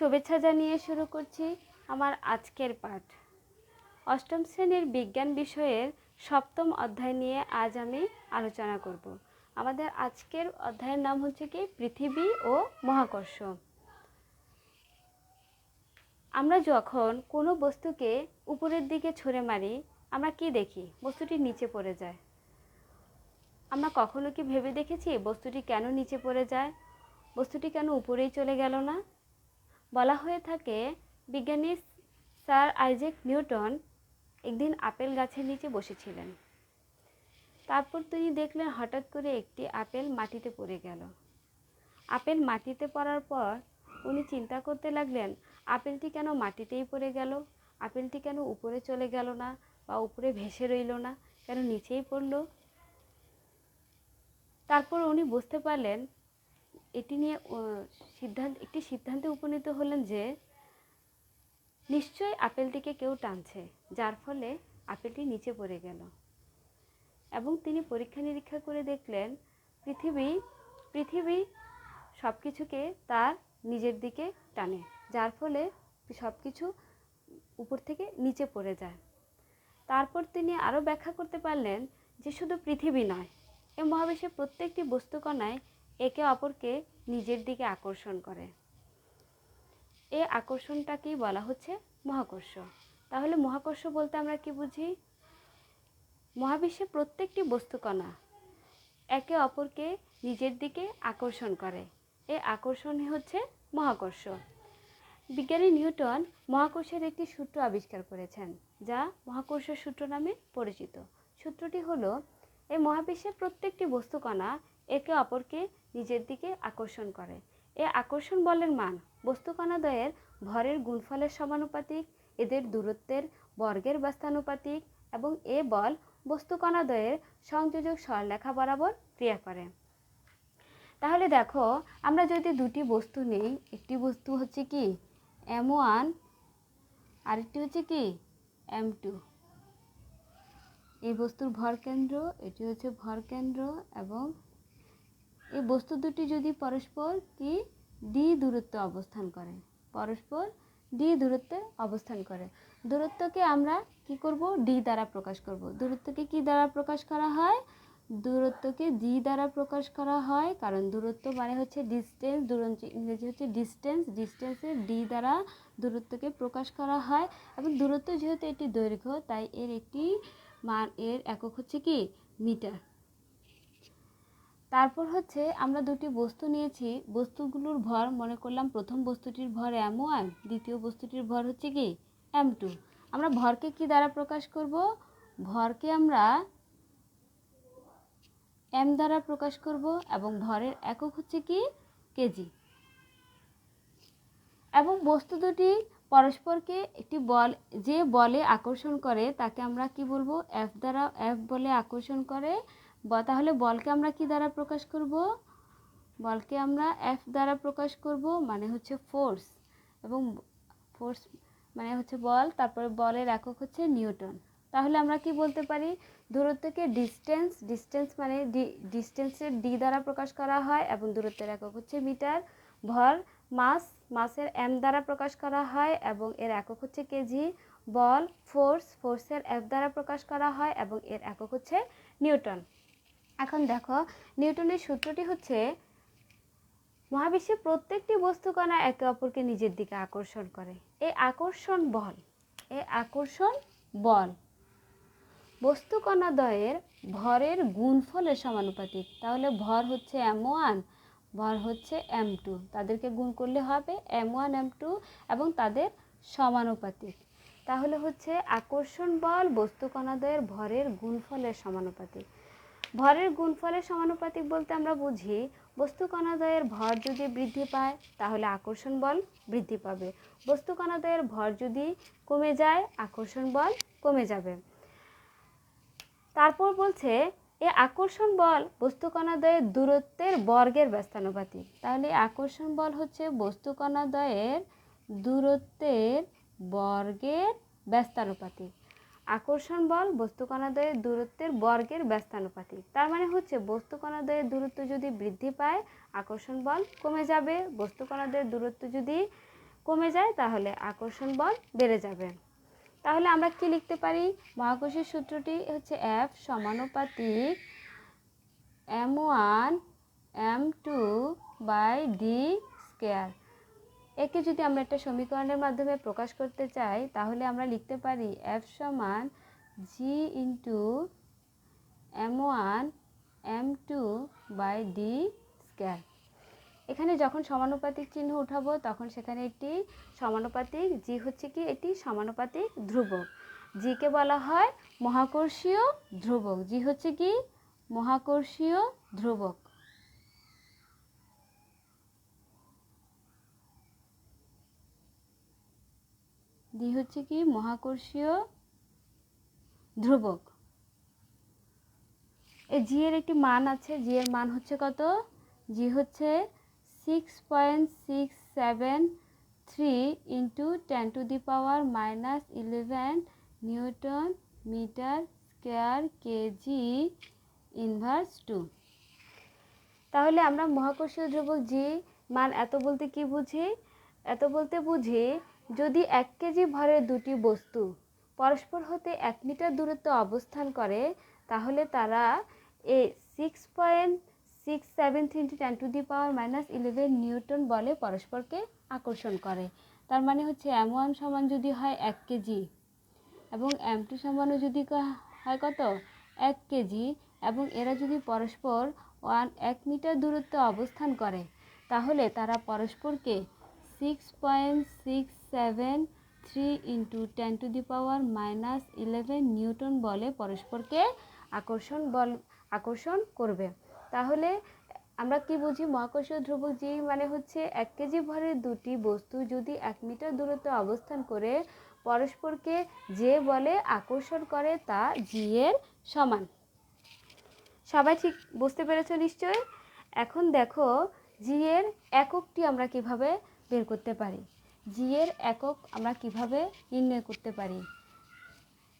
শুভেচ্ছা জানিয়ে শুরু করছি আমার আজকের পাঠ। অষ্টম শ্রেণীর বিজ্ঞান বিষয়ের সপ্তম অধ্যায় নিয়ে আজ আমি আলোচনা করব। আমাদের আজকের অধ্যায়ের নাম হচ্ছে কি পৃথিবী ও মহাকর্ষ। আমরা যখন কোনো বস্তুকে উপরের দিকে ছুঁড়ে মারি আমরা কি দেখি? বস্তুটি নিচে পড়ে যায়। আমরা কখনো কি ভেবে দেখেছি বস্তুটি কেন নিচে পড়ে যায়? বস্তুটি কেন উপরেই চলে গেল না? বলা হয়ে থাকে বিজ্ঞানী স্যার আইজ্যাক নিউটন একদিন আপেল গাছের নিচে বসেছিলেন। তারপর তিনি দেখলেন হঠাৎ করে একটি আপেল মাটিতে পড়ে গেল। আপেল মাটিতে পড়ার পর উনি চিন্তা করতে লাগলেন আপেলটি কেন মাটিতেই পড়ে গেল, আপেলটি কেন উপরে চলে গেল না বা উপরে ভেসে রইল না, কেন নিচেই পড়ল। তারপর উনি বুঝতে পারলেন, এটি নিয়ে একটি সিদ্ধান্তে উপনীত হলেন যে নিশ্চয়ই আপেলটিকে কেউ টানছে, যার ফলে আপেলটি নিচে পড়ে গেল। এবং তিনি পরীক্ষা নিরীক্ষা করে দেখলেন পৃথিবী সব কিছুকে তার নিজের দিকে টানে, যার ফলে সব কিছু উপর থেকে নিচে পড়ে যায়। তারপর তিনি আরও ব্যাখ্যা করতে পারলেন যে শুধু পৃথিবী নয়, এই মহাবিশ্বের প্রত্যেকটি বস্তুকণায় একে অপরকে নিজের দিকে আকর্ষণ করে। এই আকর্ষণটাকেই বলা হচ্ছে মহাকর্ষ। তাহলে মহাকর্ষ বলতে আমরা কি বুঝি? মহাবিশ্বের প্রত্যেকটি বস্তুকণা একে অপরকে নিজের দিকে আকর্ষণ করে, এই আকর্ষণই হচ্ছে মহাকর্ষ। বিজ্ঞানী নিউটন মহাকর্ষের একটি সূত্র আবিষ্কার করেছেন, যা মহাকর্ষ সূত্র নামে পরিচিত। সূত্রটি হলো, এই মহাবিশ্বের প্রত্যেকটি বস্তুকণা একে অপরকে নিজের দিকে আকর্ষণ করে। এই আকর্ষণ বলের মান বস্তুকণাদ্বয়ের ভরের গুণফলের সমানুপাতিক, এদের দূরত্বের বর্গের ব্যস্তানুপাতিক, এবং এ বল বস্তুকণাদ্বয়ের সংযোজক সরলরেখা বরাবর ক্রিয়া করে। তাহলে দেখো, আমরা যদি দুটি বস্তু নেই, একটি বস্তু হচ্ছে কি m1, আরেকটি হচ্ছে কি m2। এই বস্তুর ভর কেন্দ্র, এটি হচ্ছে ভর কেন্দ্র, এবং এই বস্তু দুটি যদি পরস্পর কি d দূরত্বে অবস্থান করে, পরস্পর d দূরত্বে অবস্থান করে, দূরত্বকে আমরা কি করব? d দ্বারা প্রকাশ করব। দূরত্বকে কি দ্বারা প্রকাশ করা হয়? দূরত্বকে d দ্বারা প্রকাশ করা হয়, কারণ দূরত্ব মানে হচ্ছে ডিস্টেন্স, দূরত্ব ইংরেজি হচ্ছে ডিস্টেন্স, ডিস্টেন্সের d দ্বারা দূরত্বকে প্রকাশ করা হয়। এবং দূরত্ব যেহেতু এটি দৈর্ঘ্য, তাই এর একটি মান, এর একক হচ্ছে কি মিটার। তারপর হচ্ছে আমরা দুটি বস্তু নিয়েছি, বস্তুগুলোর ভর মনে করলাম প্রথম বস্তুটির ভর m1, দ্বিতীয় বস্তুটির ভর হচ্ছে কি m2। আমরা ভরকে কি দ্বারা প্রকাশ করব? ভরকে আমরা m দ্বারা প্রকাশ করব, এবং ভরের একক হচ্ছে কি কেজি। এবং বস্তু দুটি পরস্পরকে একটি বল, যে বলে আকর্ষণ করে তাকে আমরা কি বলবো? F বলে আকর্ষণ করে। তাহলে বলকে আমরা কি দ্বারা প্রকাশ করব? বলকে আমরা F দ্বারা প্রকাশ করব, মানে হচ্ছে ফোর্স, এবং ফোর্স মানে হচ্ছে বল, তারপরে বলের একক হচ্ছে নিউটন। তাহলে আমরা কি বলতে পারি? দূরত্বকে ডিস্টেন্স মানে ডিস্টেন্সের d দ্বারা প্রকাশ করা হয়, এবং দূরত্বের একক হচ্ছে মিটার। ভর মাসের m দ্বারা প্রকাশ করা হয়, এবং এর একক হচ্ছে কেজি। বল ফোর্সের F দ্বারা প্রকাশ করা হয়, এবং এর একক হচ্ছে নিউটন। এখন দেখো, নিউটনের সূত্রটি হচ্ছে, মহাবিশ্বের প্রত্যেকটি বস্তুকণা একে অপরকে নিজের দিকে আকর্ষণ করে। এই আকর্ষণ বল বস্তুকণাদ্বয়ের ভরের গুণফলের সমানুপাতিক। তাহলে ভর হচ্ছে m1, ভর হচ্ছে m2, তাদেরকে গুণ করলে হবে m1 m2, এবং তাদের সমানুপাতিক। তাহলে হচ্ছে আকর্ষণ বল বস্তুকণাদ্বয়ের ভরের গুণফলের সমানুপাতিক। ভরের গুণফলের সমানুপাতিক বলতে আমরা বুঝি, বস্তুকণাদ্বয়ের ভর যদি বৃদ্ধি পায় তাহলে আকর্ষণ বল বৃদ্ধি পাবে, বস্তুকণাদ্বয়ের ভর যদি কমে যায় আকর্ষণ বল কমে যাবে। তারপর বলছে, এই আকর্ষণ বল বস্তুকণাদ্বয়ের দূরত্বের বর্গের ব্যস্তানুপাতিক। তাহলে আকর্ষণ বল হচ্ছে বস্তুকণাদ্বয়ের দূরত্বের বর্গের ব্যস্তানুপাতিক। আকর্ষণ বল বস্তুকণাদ্বয়ের দূরত্বের বর্গের ব্যস্তানুপাতিক। তার মানে হচ্ছে বস্তুকণাদ্বয়ের দূরত্ব যদি বৃদ্ধি পায় আকর্ষণ বল কমে যাবে, বস্তুকণাদ্বয়ের দূরত্ব যদি কমে যায় তাহলে আকর্ষণ বল বেড়ে যাবে। তাহলে আমরা কি লিখতে পারি? মহাকর্ষীয় সূত্রটি হচ্ছে F সমানুপাতিক m1 m2 by D square. একে যদি আমরা একটা সমীকরণের মাধ্যমে প্রকাশ করতে চাই তাহলে আমরা লিখতে পারি F সমান g into m1 m2 by D square. এখানে যখন সমানুপাতিক চিহ্ন উঠাবো তখন সেখানে একটি সমানুপাতিক জি হচ্ছে কি এটি সমানুপাতিক ধ্রুবক। জিকে বলা হয় মহাকর্ষীয় ধ্রুবক। জি হচ্ছে কি মহাকর্ষীয় ধ্রুবক। জি হচ্ছে কি মহাকর্ষীয় ধ্রুবক। এই জি এর একটি মান আছে। জি এর মান হচ্ছে কত? জি হচ্ছে 6.673 into 10⁻⁻11 newton metre square KG inverse 2। তাহলে আমরা মহাকর্ষীয় ধ্রুবক জি মান এত বলতে কি বুঝি? এত বলতে বুঝি যদি 1 কেজি ভরের দুটি বস্তু পরস্পর হতে 1 মিটার দূরত্বে অবস্থান করে তাহলে তারা এই 6.673 × 10⁻⁻11 নিউটন বলে পরস্পরকে আকর্ষণ করে। তার মানে হচ্ছে m1 সমান যদি হয় 1 কেজি এবং m2 সমানও যদি হয় কত 1 কেজি এবং এরা যদি পরস্পর 1 মিটার দূরত্বে অবস্থান করে তাহলে তারা পরস্পরকে 6.673 × 10⁻⁻11 নিউটন বলে পরস্পরকে আকর্ষণ করবে। তাহলে আমরা কি বুঝি? মহাকর্ষীয় ধ্রুবক জি মানে হচ্ছে 1 কেজি ভরের দুটি বস্তু যদি 1 মিটার দূরত্বে অবস্থান করে পরস্পরকে যে বলে আকর্ষণ করে তা জি এর সমান। সবাই ঠিক বুঝতে পেরেছো নিশ্চয়? এখন দেখো জি এর এককটি আমরা কিভাবে বের করতে পারি। জি এর একক আমরা কিভাবে নির্ণয় করতে পারি।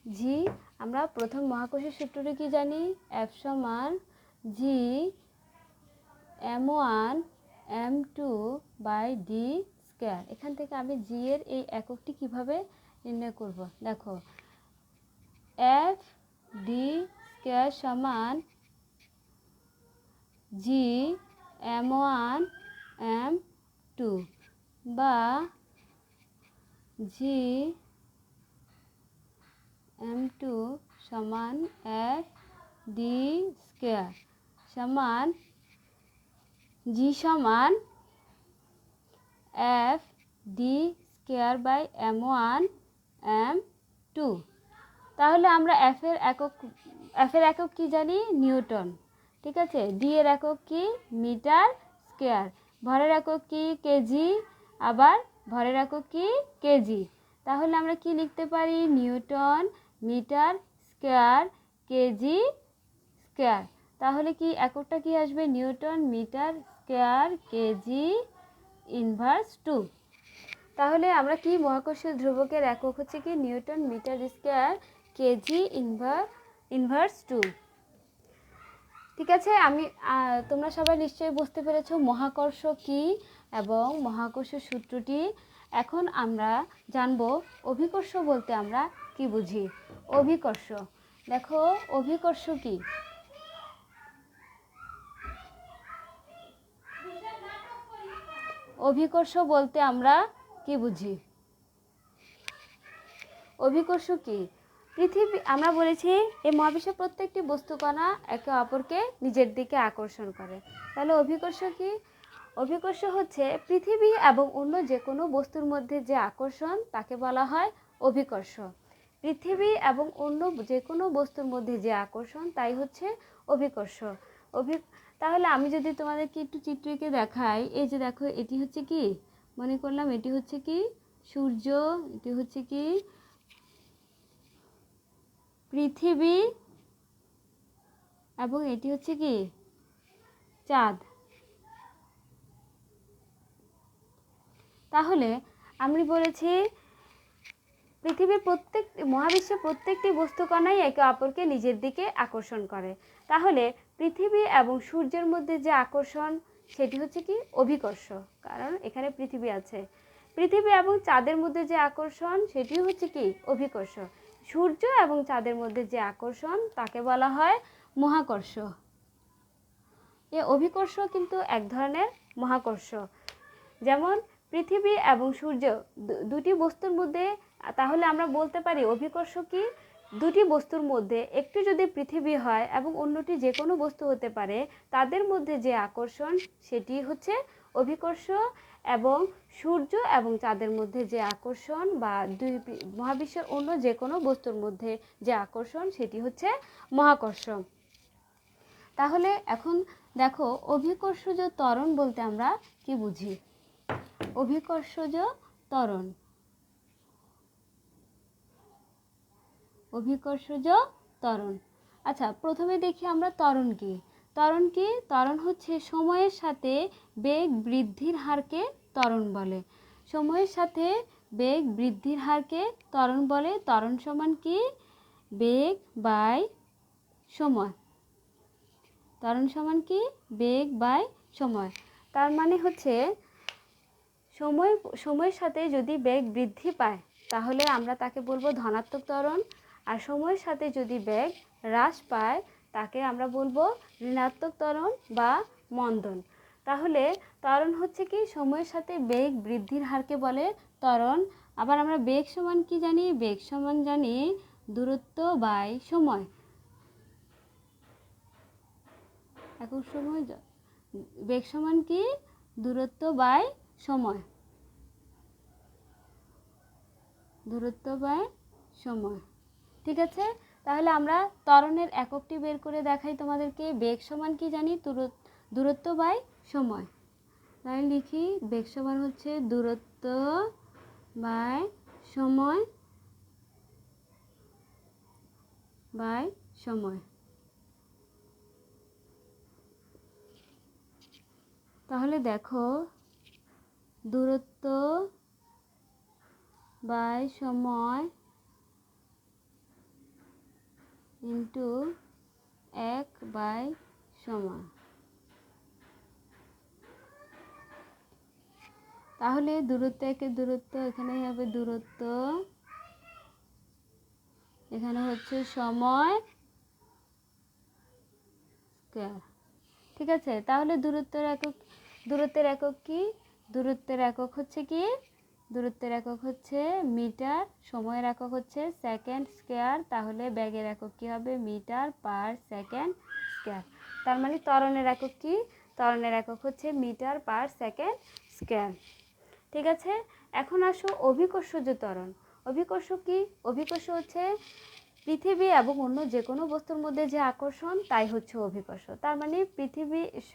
জি আমরা প্রথম মহাকর্ষীয় সূত্রটি কি জানি? F সমান জি m1 m2 by D square. এখান থেকে আমি জি এর এই এককটি কিভাবে নির্ণয় করব? দেখো F ডি স্কয়ার সমান জি m1 m2 বা জি m2 সমান F ডি স্কয়ার সমান জি সমান F D square by m1 m2। তাহলে আমরা F এর একক কি জানি? নিউটন। ঠিক আছে। ডি এর একক কি? Metre square. ভরের একক কি? কেজি। আবার ভরের একক কি? কেজি। তাহলে আমরা কি লিখতে পারি? Newton metre square KG square. তাহলে কি এককটা কি আসবে? Newton metre square KG inverse 2। তাহলে আমরা কি মহাকর্ষীয় ধ্রুবকের একক হচ্ছে কি Newton metre square KG inverse 2। ঠিক আছে। তোমরা সবাই নিশ্চয়ই বুঝতে পেরেছো মহাকর্ষ কি এবং মহাকর্ষীয় সূত্রটি। এখন আমরা জানবো অভিকর্ষ বলতে আমরা কি বুঝি। অভিকর্ষ দেখো অভিকর্ষ কি? অভিকর্ষ বলতে আমরা কি বুঝি? অভিকর্ষ কি? পৃথিবী আমরা বলেছি এই মহাবিশ্বের প্রত্যেকটি বস্তুকণা একে অপরকে নিজের দিকে আকর্ষণ করে। তাহলে অভিকর্ষ কি? অভিকর্ষ হচ্ছে পৃথিবী এবং অন্য যে কোনো বস্তুর মধ্যে যে আকর্ষণ তাকে বলা হয় অভিকর্ষ। পৃথিবী এবং অন্য যে কোনো বস্তুর মধ্যে যে আকর্ষণ তাই হচ্ছে অভিকর্ষ। তাহলে আমি যদি তোমাদেরকে একটু চিত্রকে দেখাই, এই যে দেখো এটি হচ্ছে কি, মনে করলাম এটি হচ্ছে কি সূর্য, এটি হচ্ছে কি পৃথিবী এবং এটি হচ্ছে কি চাঁদ। তাহলে আমি বলেছি পৃথিবীর মহাবিশ্বের প্রত্যেকটি বস্তুকণাই একে অপরকে নিজের দিকে আকর্ষণ করে। তাহলে পৃথিবী এবং সূর্যের মধ্যে যে আকর্ষণ সেটি হচ্ছে কি অভিকর্ষ, কারণ এখানে পৃথিবী আছে। পৃথিবী এবং চাঁদের মধ্যে যে আকর্ষণ সেটি হচ্ছে কি অভিকর্ষ। সূর্য এবং চাঁদের মধ্যে যে আকর্ষণ তাকে বলা হয় মহাকর্ষ। এই অভিকর্ষ কিন্তু এক ধরনের মহাকর্ষ। যেমন পৃথিবী এবং সূর্য দুটি বস্তুর মধ্যে, তাহলে আমরা বলতে পারি অভিকর্ষ কি দুটি বস্তুর মধ্যে একটি যদি পৃথিবী হয় এবং অন্যটি যে কোনো বস্তু হতে পারে, তাদের মধ্যে যে আকর্ষণ সেটি হচ্ছে অভিকর্ষ। এবং সূর্য এবং চাঁদের মধ্যে যে আকর্ষণ বা দুই মহাবিশ্বের অন্য যে কোনো বস্তুর মধ্যে যে আকর্ষণ সেটি হচ্ছে মহাকর্ষ। তাহলে এখন দেখো অভিকর্ষজ ত্বরণ বলতে আমরা কি বুঝি। অভিকর্ষজ ত্বরণ, অভিকর্ষজ ত্বরণ। আচ্ছা, প্রথমে দেখি আমরা ত্বরণ কি। ত্বরণ কি? ত্বরণ হচ্ছে সময়ের সাথে বেগ বৃদ্ধির হারকে ত্বরণ বলে। সময়ের সাথে বেগ বৃদ্ধির হারকে ত্বরণ বলে। ত্বরণ সমান কি? বেগ বাই সময়। ত্বরণ সমান কি? বেগ বাই সময়। তার মানে হচ্ছে সময়ের সাথে যদি বেগ বৃদ্ধি পায় তাহলে আমরা তাকে বলবো ধনাত্মক ত্বরণ, আর সময়ের সাথে যদি বেগ হ্রাস পায় তাকে আমরা বলবো ঋণাত্মক ত্বরণ বা মন্দন। তাহলে ত্বরণ হচ্ছে কি সময়ের সাথে বেগ বৃদ্ধির হারকে বলে ত্বরণ। আবার আমরা বেগ সমান কি জানি? বেগ সমান জানি দূরত্ব বাই সময়। একক সময় বেগ সমান কি? দূরত্ব বাই সময়। দূরত্ব বাই সময়। ঠিক আছে, তাহলে আমরা ত্বরণের এককটি বের করে দেখাই তোমাদেরকে। বেগ সমান কি জানি? দূরত্ব বাই সময়। তাই লিখি বেগ সমান হচ্ছে দূরত্ব বাই সময় বাই সময়। তাহলে দেখো দূরত্ব বাই সময় ইন্টু 1/সময়। তাহলে দূরত্ব একের দূরত্ব এখানে হবে দূরত্ব, এখানে হচ্ছে সময় স্কয়ার। ঠিক আছে, তাহলে দূরত্বের একক কি? দূরত্বের একক হচ্ছে কি? দূরত্বের একক হচ্ছে মিটার, সময়ের একক হচ্ছে সেকেন্ড স্কয়ার। তাহলে বেগের একক কি হবে? Metre per second square. তার মানে ত্বরণের একক কি? ত্বরণের একক হচ্ছে মিটার পার সেকেন্ড স্কয়ার। ঠিক আছে, এখন আসো অভিকর্ষজ ত্বরণ। অভিকর্ষ কি? অভিকর্ষ হচ্ছে পৃথিবী এবং অন্য যে কোনো বস্তুর মধ্যে যে আকর্ষণ তাই হচ্ছে অভিকর্ষ। তার মানে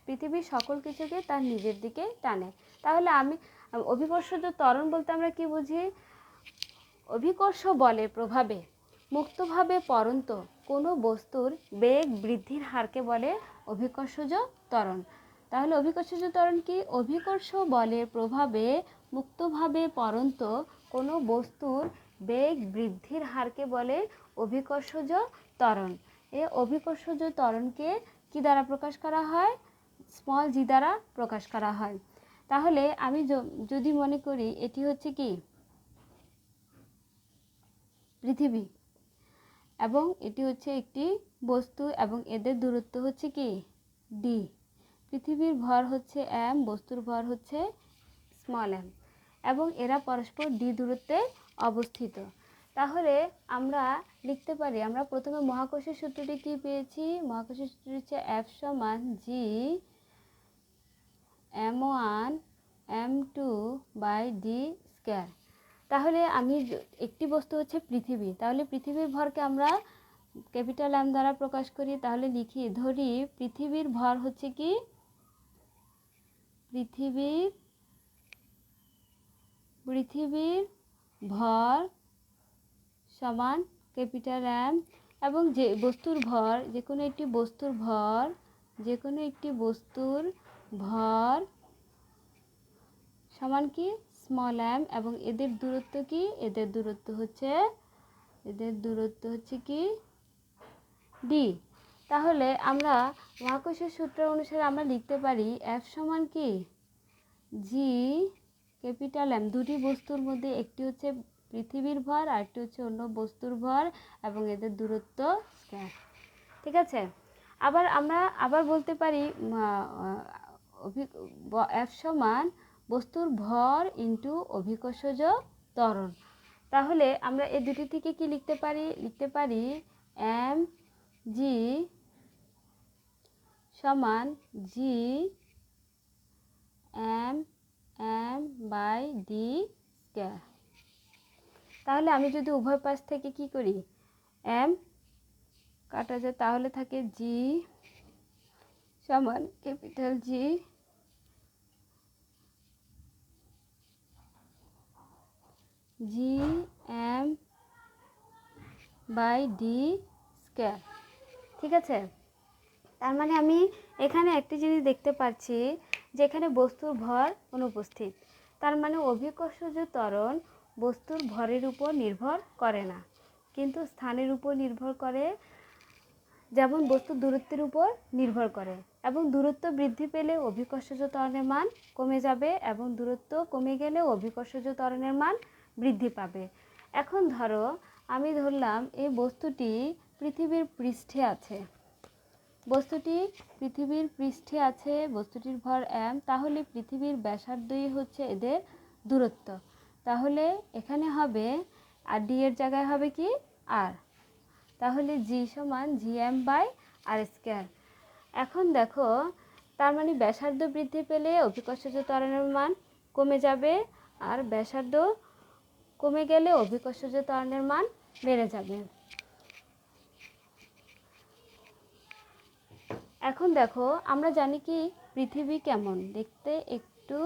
পৃথিবীর সকল কিছুকে তার নিজের দিকে টানে। তাহলে অভিকর্ষজ ত্বরণ বলতে আমরা কি বুঝি? অভিকর্ষ বলের প্রভাবে মুক্তভাবে পড়ন্ত কোনো বস্তুর বেগ বৃদ্ধির হারকে বলে অভিকর্ষজ ত্বরণ। তাহলে অভিকর্ষজ ত্বরণ কি? অভিকর্ষ বলের প্রভাবে মুক্তভাবে পড়ন্ত কোনো বস্তুর বেগ বৃদ্ধির হারকে বলে অভিকর্ষজ ত্বরণ। এই অভিকর্ষজ ত্বরণকে কি দ্বারা প্রকাশ করা হয়? স্মল জি দ্বারা প্রকাশ করা হয়। তাহলে আমি যদি মনে করি এটি হচ্ছে কি পৃথিবী এবং এটি হচ্ছে একটি বস্তু এবং এদের দূরত্ব হচ্ছে কি ডি। পৃথিবীর ভর হচ্ছে এম, বস্তুর ভর হচ্ছে স্মল এম এবং এরা পরস্পর ডি দূরত্বে অবস্থিত। তাহলে আমরা লিখতে পারি, আমরা প্রথমে মহাকর্ষের সূত্রটি কি পেয়েছি? মহাকর্ষের সূত্রটি হচ্ছে এফ সমান জি m1 m2 by D square. তাহলে আমি একটি বস্তু হচ্ছে পৃথিবী, তাহলে পৃথিবীর ভরকে আমরা ক্যাপিটাল এম দ্বারা প্রকাশ করি। তাহলে ধরি পৃথিবীর ভর হচ্ছে কি? পৃথিবীর ভর সমান ক্যাপিটাল এম এবং যে বস্তুর ভর, যে কোনো একটি বস্তুর ভর সমান কি স্মল এম এবং এদের দূরত্ব কি? এদের দূরত্ব হচ্ছে কি ডি। তাহলে আমরা মহাকর্ষের সূত্র অনুসারে আমরা লিখতে পারি এফ সমান কি জি ক্যাপিটাল এম দুটি বস্তুর মধ্যে একটি হচ্ছে পৃথিবীর ভর আর একটি হচ্ছে অন্য বস্তুর ভর এবং এদের দূরত্ব স্কয়ার। ঠিক আছে, আমরা আবার বলতে পারি এফ সমান বস্তুর ভর ইন্টু অভিকর্ষজ ত্বরণ। তাহলে আমরা এই দুটি থেকে কি লিখতে পারি এম জি সমান G M M by D square. তাহলে আমি যদি উভয় পাশ থেকে কি করি এম কাটা যায়, তাহলে থাকে জি সমান capital G G M by D square. ঠিক আছে, তার মানে আমি এখানে একটি জিনিস দেখতে পাচ্ছি যে এখানে বস্তুর ভর অনুপস্থিত। তার মানে অভিকর্ষজ ত্বরণ বস্তুর ভরের উপর নির্ভর করে না, কিন্তু স্থানের উপর নির্ভর করে, যেমন বস্তুর দূরত্বের উপর নির্ভর করে। এবং দূরত্ব বৃদ্ধি পেলে অভিকর্ষজ ত্বরণের মান কমে যাবে এবং দূরত্ব কমে গেলে অভিকর্ষজ ত্বরণের মান বৃদ্ধি পাবে। এখন ধরো আমি ধরলাম এই বস্তুটি পৃথিবীর পৃষ্ঠে আছে, বস্তুটির ভর এম, তাহলে পৃথিবীর ব্যাসার্ধই হচ্ছে এদের দূরত্ব। তাহলে এখানে হবে আর ডি এর জায়গায় হবে কি আর, তাহলে জি সমান G M by R square. এখন দেখো তার মানে ব্যাসার্ধ বৃদ্ধি পেলে অভিকর্ষজ ত্বরণের মান কমে যাবে আর ব্যাসার্ধ কমে গেলে অভিকর্ষজ ত্বরণের মান বেড়ে যাবে। এখন দেখো আমরা জানি কি পৃথিবী কেমন দেখতে, একটু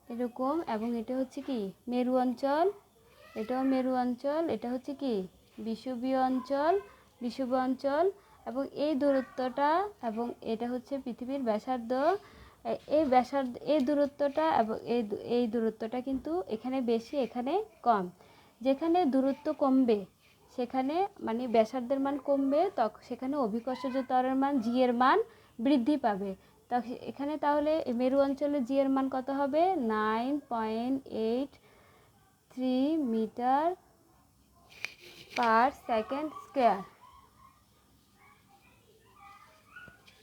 এরকম, এবং এটা হচ্ছে কি মেরু অঞ্চল, এটাও মেরু অঞ্চল, এটা হচ্ছে কি বিষুবীয় অঞ্চল এবং এই দূরত্বটা এবং এটা হচ্ছে পৃথিবীর ব্যাসার্ধ। এই দূরত্বটা এবং এই দূরত্বটা কিন্তু এখানে বেশি এখানে কম। যেখানে দূরত্ব কমবে সেখানে মানে ব্যাসার্ধের মান কমবে, তখন সেখানে অভিকর্ষজ ত্বরণের মান জি এর মান বৃদ্ধি পাবে। এখানে তাহলে মেরু অঞ্চলে জি এর মান কত হবে 9.83 metre per second square.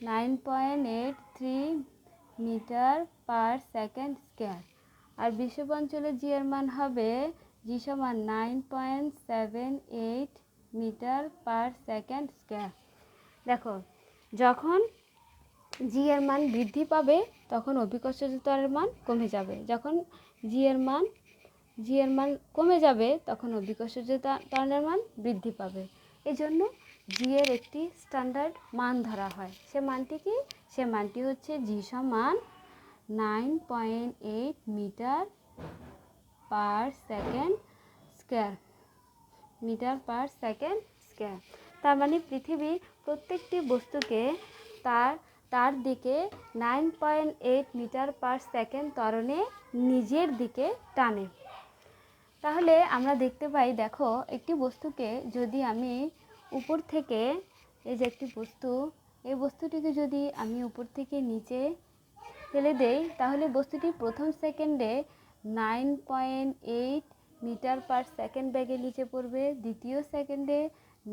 9.83 metre per second square. আর বিষুব অঞ্চলে জি এর মান হবে জি সমান 9.78 মিটার পার সেকেন্ড স্কয়ার। দেখো যখন জি এর মান বৃদ্ধি পাবে তখন অভিকর্ষজ ত্বরণের মান কমে যাবে, যখন জি এর মান কমে যাবে তখন অভিকর্ষজ ত্বরণের মান বৃদ্ধি পাবে। এই জন্য জি এর একটি স্ট্যান্ডার্ড মান ধরা হয়। সে মানটি কি? সে মানটি হচ্ছে জি সমান 9.8 মিটার পার সেকেন্ড স্কয়ার। তার মানে পৃথিবী প্রত্যেকটি বস্তুকে তার দিকে 9.8 মিটার পার সেকেন্ড ত্বরণে নিজের দিকে টানে। তাহলে আমরা দেখতে পাই, দেখো একটি বস্তুকে যদি আমি উপর থেকে, এই যে একটি বস্তু, এই বস্তুটিকে যদি আমি উপর থেকে নিচে ফেলে দেই তাহলে বস্তুটি প্রথম সেকেন্ডে 9.8 মিটার পার সেকেন্ড বেগে নিচে পড়বে, দ্বিতীয় সেকেন্ডে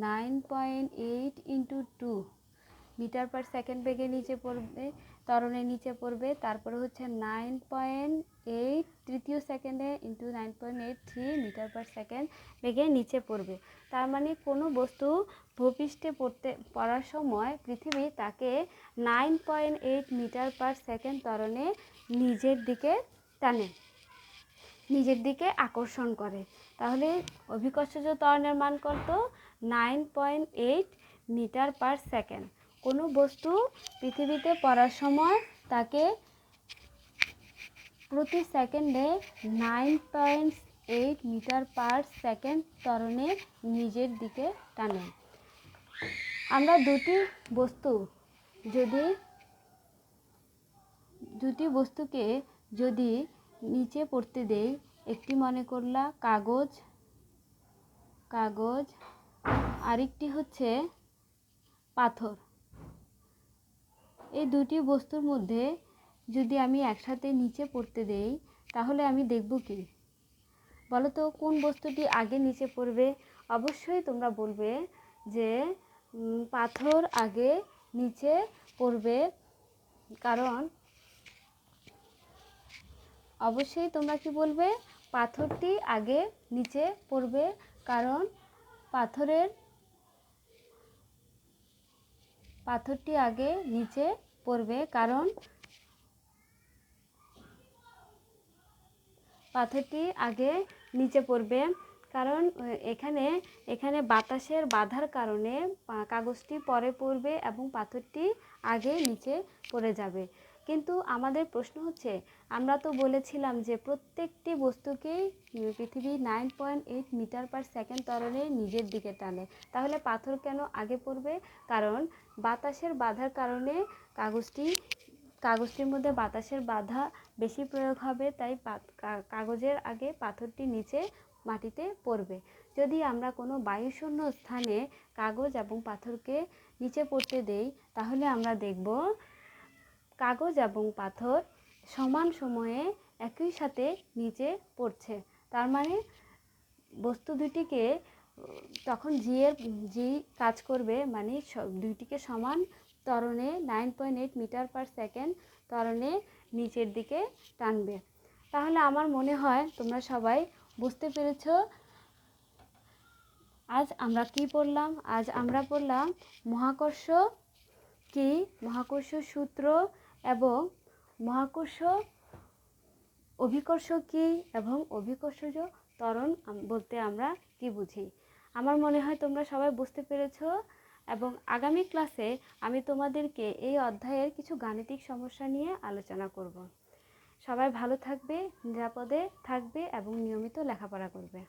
9.8 ইন্টু 2 মিটার পার সেকেন্ড বেগে নিচে পড়বে, ত্বরণে নিচে পড়বে, তারপরে হচ্ছে 9.8 তৃতীয় সেকেন্ডে ইন্টু 9.83 মিটার পার সেকেন্ড বেগে নিচে পড়বে। তার মানে কোনো বস্তু ভূপৃষ্ঠে পড়ার সময় পৃথিবী তাকে 9.8 মিটার পার সেকেন্ড ত্বরণে নিজের দিকে টানে, নিজের দিকে আকর্ষণ করে। তাহলে অভিকর্ষজ ত্বরণের মান কত? 9.8 মিটার পার সেকেন্ড। কোনো বস্তু পৃথিবীতে পড়ার সময় তাকে প্রতি সেকেন্ডে 9.8 মিটার পার সেকেন্ড ত্বরণে নিজের দিকে টানে। আমরা দুটি বস্তুকে যদি নিচে পড়তে দেই, একটি মনে করলা কাগজ আরেকটি হচ্ছে পাথর, এই দুটি বস্তুর মধ্যে যদি আমি একসাথে নিচে পড়তে দেই তাহলে আমি দেখব কি? বলো তো কোন বস্তুটি আগে নিচে পড়বে? অবশ্যই তোমরা বলবে যে পাথর আগে নিচে পড়বে, কারণ অবশ্যই তোমরা কি বলবে? পাথরটি আগে নিচে পড়বে, কারণ পাথরটি আগে নিচে পড়বে, কারণ পাথরটি আগে নিচে পড়বে, কারণ এখানে বাতাসের বাধার কারণে কাগজটি পরে পড়বে এবং পাথরটি আগে নিচে পড়ে যাবে। কিন্তু আমাদের প্রশ্ন হচ্ছে, আমরা তো বলেছিলাম যে প্রত্যেকটি বস্তুকেই পৃথিবী 9.8 মিটার পার সেকেন্ড ত্বরণে নিজের দিকে টানে। তাহলে পাথর কেন আগে পড়বে? কারণ বাতাসের বাধার কারণে কাগজটির মধ্যে বাতাসের বাধা বেশি প্রয়োগ হবে, তাই কাগজের আগে পাথরটি নিচে মাটিতে পড়বে। যদি আমরা কোনো বায়ুশূন্য স্থানে কাগজ এবং পাথরকে নিচে পড়তে দেই, তাহলে আমরা দেখব কাগজ এবং পাথর সমান সময়ে একই সাথে নিচে পড়ছে। তার মানে বস্তু দুটিকে তখন জি কাজ করবে, মানে দুইটিকে সমান ত্বরণে 9.8 মিটার পার সেকেন্ড ত্বরণে নিচের দিকে টানবে। তাহলে আমার মনে হয় তোমরা সবাই বুঝতে পেরেছ। আজ আমরা কি পড়লাম? আজ আমরা পড়লাম মহাকর্ষ কি, মহাকর্ষ সূত্র এবং মহাকর্ষ অভিকর্ষ কি, এবং অভিকর্ষজ ত্বরণ বলতে আমরা কি বুঝি। আমার মনে হয় তোমরা সবাই বুঝতে পেরেছ, এবং আগামী ক্লাসে আমি তোমাদেরকে এই অধ্যায়ের কিছু গাণিতিক সমস্যা নিয়ে আলোচনা করব। সবাই ভালো থাকবে, নিরাপদে থাকবে এবং নিয়মিত লেখাপড়া করবে।